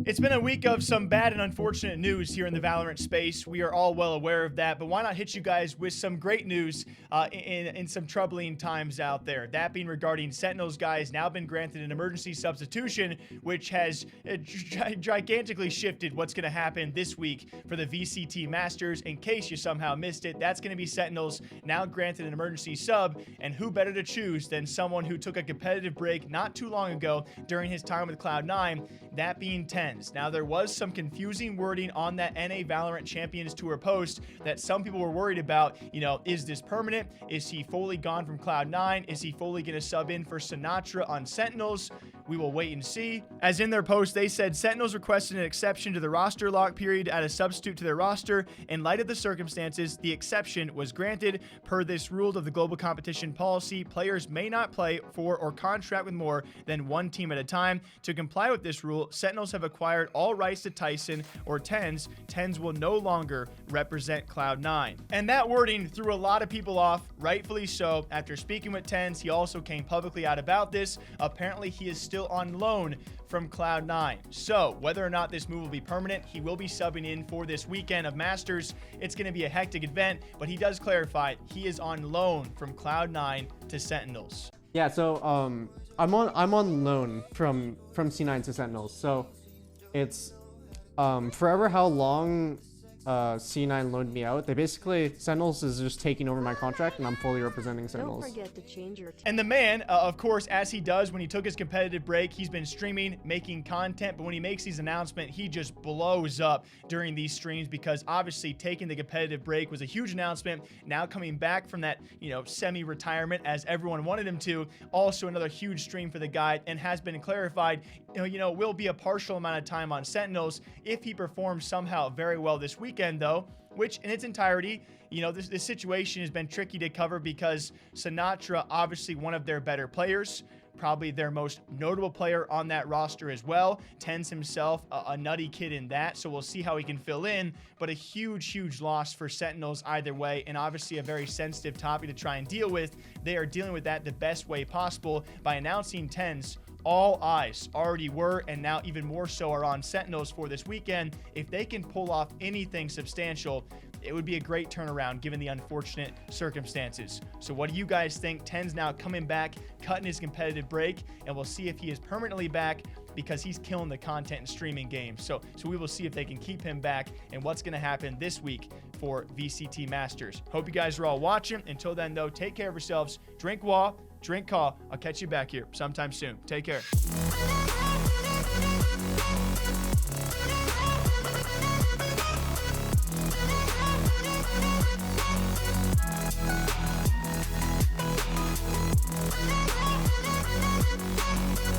It's been a week of some bad and unfortunate news here in the Valorant space. We are all well aware of that, but why not hit you guys with some great news in some troubling times out there? That being regarding Sentinels guys now been granted an emergency substitution, which has gigantically shifted what's going to happen this week for the VCT Masters. In case you somehow missed it, that's going to be Sentinels now granted an emergency sub, and who better to choose than someone who took a competitive break not too long ago during his time with Cloud9, that being TenZ. Now, there was some confusing wording on that NA Valorant Champions Tour post that some people were worried about. You know, is this permanent? Is he fully gone from Cloud9? Is he fully going to sub in for Sinatraa on Sentinels? We will wait and see. As in their post, they said Sentinels requested an exception to the roster lock period to add a substitute to their roster. In light of the circumstances, the exception was granted. Per this rule of the global competition policy, players may not play for or contract with more than one team at a time. To comply with this rule, Sentinels have acquired all rights to Tyson or TenZ. TenZ will no longer represent Cloud9. And that wording threw a lot of people off, rightfully so. After speaking with TenZ, he also came publicly out about this. Apparently, he is still on loan from Cloud9. So whether or not this move will be permanent, he will be subbing in for this weekend of Masters. It's going to be a hectic event, but he does clarify he is on loan from Cloud9 to Sentinels. Yeah, so I'm on loan from C9 to Sentinels. So it's forever how long C9 loaned me out. They basically, Sentinels is just taking over my contract and I'm fully representing Sentinels. Don't forget to change your And the man, of course, as he does when he took his competitive break, he's been streaming, making content, but when he makes these announcements, he just blows up during these streams because obviously taking the competitive break was a huge announcement. Now coming back from that, semi-retirement as everyone wanted him to, also another huge stream for the guy, and has been clarified, will be a partial amount of time on Sentinels if he performs somehow very well this weekend, though, which in its entirety, this situation has been tricky to cover because Sinatraa, obviously one of their better players, probably their most notable player on that roster as well. TenZ himself, a nutty kid in that, so we'll see how he can fill in, but a huge loss for Sentinels either way, and obviously a very sensitive topic to try and deal with. They are dealing with that the best way possible by announcing TenZ. All eyes already were, and now even more so are on Sentinels for this weekend. If they can pull off anything substantial, it would be a great turnaround given the unfortunate circumstances. So what do you guys think? TenZ now coming back, cutting his competitive break, and we'll see if he is permanently back because he's killing the content and streaming games. So we will see if they can keep him back and what's going to happen this week for VCT Masters. Hope you guys are all watching. Until then, though, take care of yourselves. Drink WA, drink call. I'll catch you back here sometime soon. Take care.